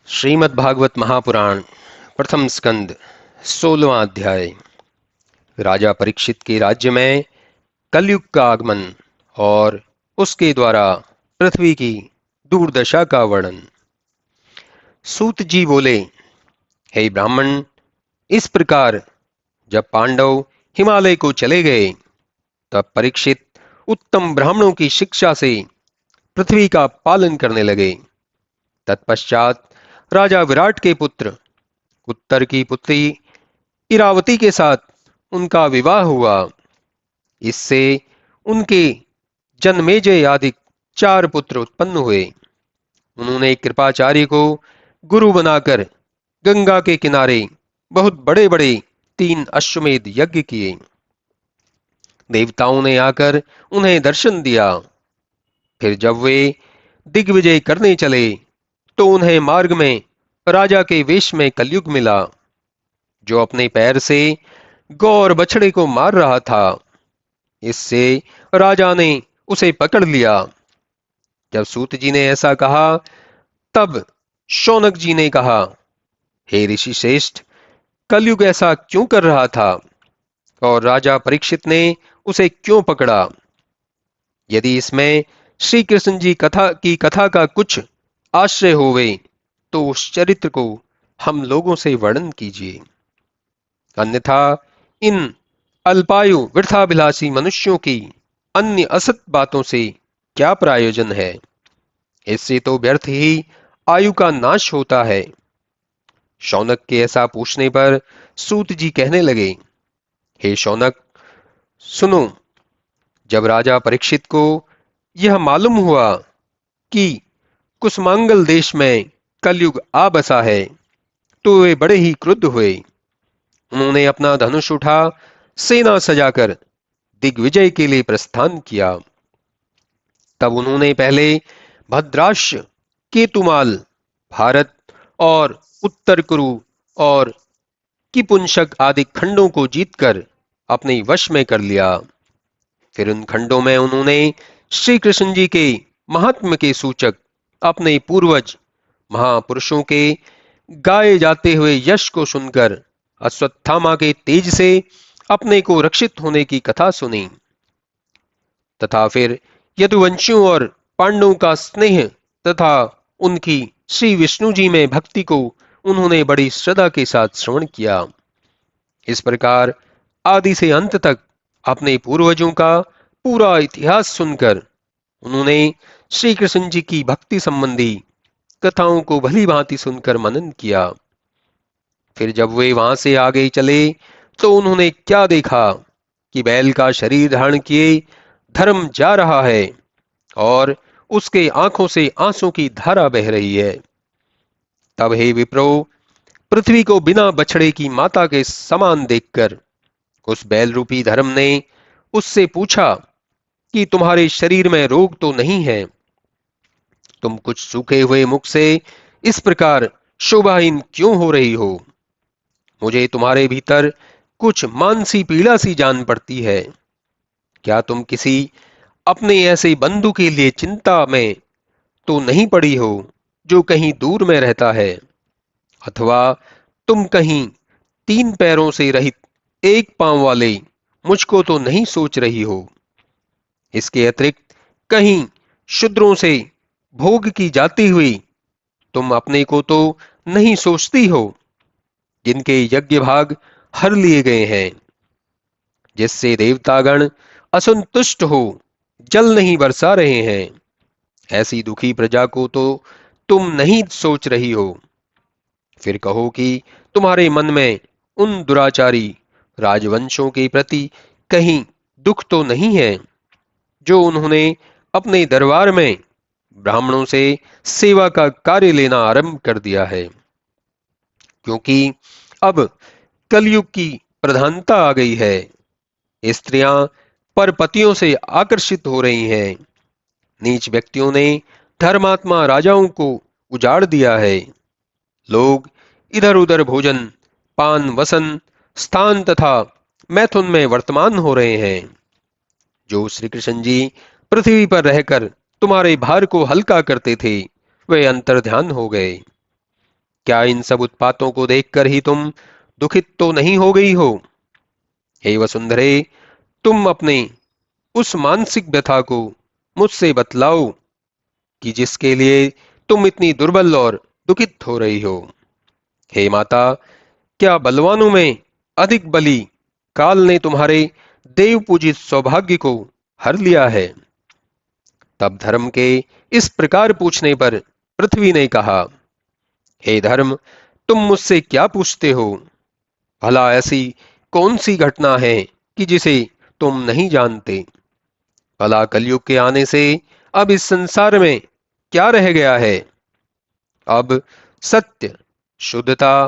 श्रीमद् भागवत महापुराण प्रथम स्कंद 16वां अध्याय। राजा परीक्षित के राज्य में कलयुग का आगमन और उसके द्वारा पृथ्वी की दुर्दशा का वर्णन। सूत जी बोले, हे ब्राह्मण, इस प्रकार जब पांडव हिमालय को चले गए तब परीक्षित उत्तम ब्राह्मणों की शिक्षा से पृथ्वी का पालन करने लगे। तत्पश्चात राजा विराट के पुत्र उत्तर की पुत्री इरावती के साथ उनका विवाह हुआ। इससे उनके जन्मेजय आदि 4 पुत्र उत्पन्न हुए। उन्होंने कृपाचार्य को गुरु बनाकर गंगा के किनारे बहुत बड़े बड़े 3 अश्वमेध यज्ञ किए। देवताओं ने आकर उन्हें दर्शन दिया। फिर जब वे दिग्विजय करने चले तो उन्हें मार्ग में राजा के वेश में कलयुग मिला, जो अपने पैर से गौ और बछड़े को मार रहा था। इससे राजा ने उसे पकड़ लिया। जब सूत जी ने ऐसा कहा तब शौनक जी ने कहा, हे ऋषि श्रेष्ठ, कलयुग ऐसा क्यों कर रहा था और राजा परीक्षित ने उसे क्यों पकड़ा? यदि इसमें श्री कृष्ण जी की कथा का कुछ आश्रय होवे तो उस चरित्र को हम लोगों से वर्णन कीजिए, अन्यथा इन अल्पायु वृथाभिलाषी मनुष्यों की अन्य असत बातों से क्या प्रयोजन है? इससे तो व्यर्थ ही आयु का नाश होता है। शौनक के ऐसा पूछने पर सूत जी कहने लगे, हे शौनक, सुनो, जब राजा परीक्षित को यह मालूम हुआ कि कुसमांगल देश में कलयुग आ बसा है तो वे बड़े ही क्रुद्ध हुए। उन्होंने अपना धनुष उठा सेना सजाकर दिग्विजय के लिए प्रस्थान किया। तब उन्होंने पहले भद्राश्य, केतुमाल, भारत और उत्तर कुरु और किपुंसक आदि खंडों को जीतकर अपने वश में कर लिया। फिर उन खंडों में उन्होंने श्री कृष्ण जी के महात्म्य के सूचक अपने पूर्वज महापुरुषों के गाए जाते हुए यश को सुनकर अश्वत्थामा के तेज से अपने को रक्षित होने की कथा सुनी, तथा फिर यदुवंशियों और पांडवों का स्नेह तथा उनकी श्री विष्णु जी में भक्ति को उन्होंने बड़ी श्रद्धा के साथ श्रवण किया। इस प्रकार आदि से अंत तक अपने पूर्वजों का पूरा इतिहास सुनकर उन्होंने श्री कृष्ण जी की भक्ति संबंधी कथाओं को भली भांति सुनकर मनन किया। फिर जब वे वहां से आगे चले तो उन्होंने क्या देखा कि बैल का शरीर धारण किए धर्म जा रहा है और उसके आंखों से आंसू की धारा बह रही है। तब हे विप्रो, पृथ्वी को बिना बछड़े की माता के समान देखकर उस बैल रूपी धर्म ने उससे पूछा कि तुम्हारे शरीर में रोग तो नहीं है? तुम कुछ सूखे हुए मुख से इस प्रकार शोभाहीन क्यों हो रही हो? मुझे तुम्हारे भीतर कुछ मानसी पीड़ा सी जान पड़ती है। क्या तुम किसी अपने ऐसे बंधु के लिए चिंता में तो नहीं पड़ी हो जो कहीं दूर में रहता है? अथवा तुम कहीं 3 पैरों से रहित 1 पांव वाले मुझको तो नहीं सोच रही हो? इसके अतिरिक्त कहीं शूद्रों से भोग की जाती हुई तुम अपने को तो नहीं सोचती हो, जिनके यज्ञ भाग हर लिए गए हैं, जिससे देवतागण असंतुष्ट हो जल नहीं बरसा रहे हैं? ऐसी दुखी प्रजा को तो तुम नहीं सोच रही हो। फिर कहो कि तुम्हारे मन में उन दुराचारी राजवंशों के प्रति कहीं दुख तो नहीं है, जो उन्होंने अपने दरबार में ब्राह्मणों से सेवा का कार्य लेना आरंभ कर दिया है। क्योंकि अब कलयुग की प्रधानता आ गई है। स्त्रियां परपतियों से आकर्षित हो रही हैं। नीच व्यक्तियों ने धर्मात्मा राजाओं को उजाड़ दिया है। लोग इधर उधर भोजन, पान, वसन, स्थान तथा मैथुन में वर्तमान हो रहे हैं। जो श्री कृष्ण जी पृथ्वी पर रहकर तुम्हारे भार को हल्का करते थे, वे अंतर्ध्यान हो गए। क्या इन सब उत्पातों को देखकर ही तुम दुखित तो नहीं हो गई हो? हे वसुंधरे, तुम अपने उस मानसिक व्यथा को मुझसे बतलाओ कि जिसके लिए तुम इतनी दुर्बल और दुखित हो रही हो। हे माता, क्या बलवानों में अधिक बली काल ने तुम्हारे देव पूजित सौभाग्य को हर लिया है? तब धर्म के इस प्रकार पूछने पर पृथ्वी ने कहा, हे धर्म, तुम मुझसे क्या पूछते हो? भला ऐसी कौन सी घटना है कि जिसे तुम नहीं जानते? भला कलयुग के आने से अब इस संसार में क्या रह गया है? अब सत्य, शुद्धता,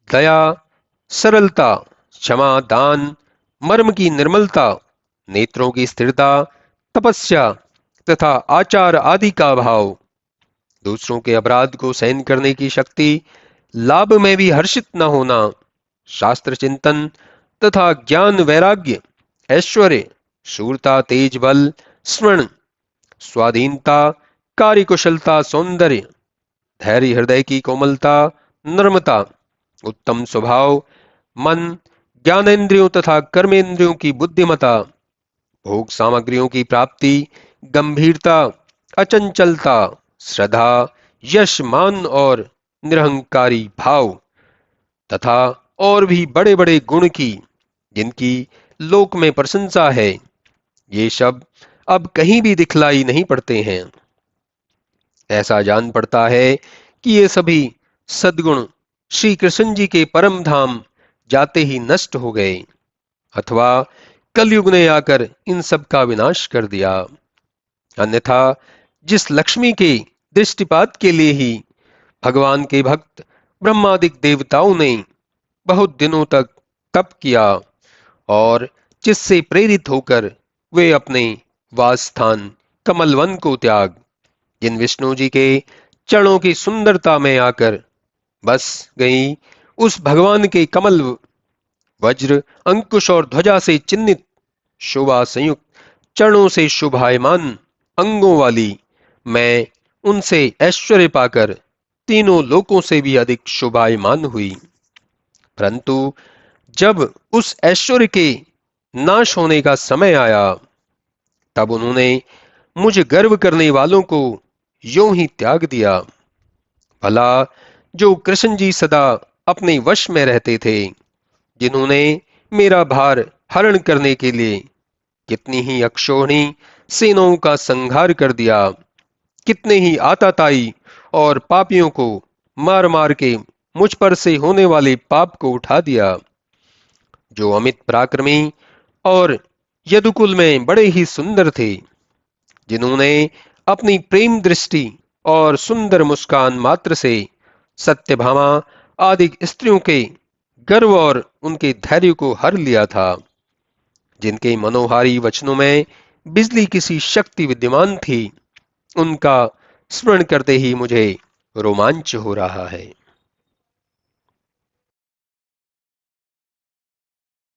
दया, सरलता, क्षमा, दान, मर्म की निर्मलता, नेत्रों की स्थिरता, तपस्या तथा आचार आदि का भाव, दूसरों के अपराध को सहन करने की शक्ति, लाभ में भी हर्षित न होना, शास्त्र चिंतन तथा ज्ञान वैराग्य, ऐश्वर्य, शूरता, तेज बल, स्मरण, स्वाधीनता, कार्यकुशलता, सौंदर्य, धैर्य, हृदय की कोमलता, नम्रता, उत्तम स्वभाव, मन, ज्ञानेंद्रियों तथा कर्मेंद्रियों की बुद्धिमता, भोग सामग्रियों की प्राप्ति, गंभीरता, अचंचलता, श्रद्धा, यश, मान और निरहंकारी भाव तथा और भी बड़े बड़े गुण की जिनकी लोक में प्रशंसा है, ये सब अब कहीं भी दिखलाई नहीं पड़ते हैं। ऐसा जान पड़ता है कि ये सभी सद्गुण श्री कृष्ण जी के परम धाम जाते ही नष्ट हो गए, अथवा कलयुग ने आकर इन सब का विनाश कर दिया। अन्यथा जिस लक्ष्मी के दृष्टिपात के लिए ही भगवान के भक्त ब्रह्मादिक देवताओं ने बहुत दिनों तक तप किया और जिससे प्रेरित होकर वे अपने वास स्थान कमलवन को त्याग जिन विष्णु जी के चरणों की सुंदरता में आकर बस गई, उस भगवान के कमल, वज्र, अंकुश और ध्वजा से चिन्हित शोभा संयुक्त चरणों से शोभायमान अंगों वाली मैं उनसे ऐश्वर्य पाकर तीनों लोकों से भी अधिक शोभायमान हुई। परंतु जब उस ऐश्वर्य के नाश होने का समय आया, तब उन्होंने मुझ गर्व करने वालों को यूं ही त्याग दिया। भला जो कृष्ण जी सदा अपने वश में रहते थे, जिन्होंने मेरा भार हरण करने के लिए कितनी ही अक्षौहिणी सेनाओं का संहार कर दिया, कितने ही आताताई और पापियों को मार मार के मुझ पर से होने वाले पाप को उठा दिया, जो अमित पराक्रमी और यदुकुल में बड़े ही सुंदर थे, जिन्होंने अपनी प्रेम दृष्टि और सुंदर मुस्कान मात्र से सत्यभामा आदि स्त्रियों के गर्व और उनके धैर्य को हर लिया था, जिनके मनोहारी वचनों में बिजली किसी शक्ति विद्यमान थी, उनका स्मरण करते ही मुझे रोमांच हो रहा है।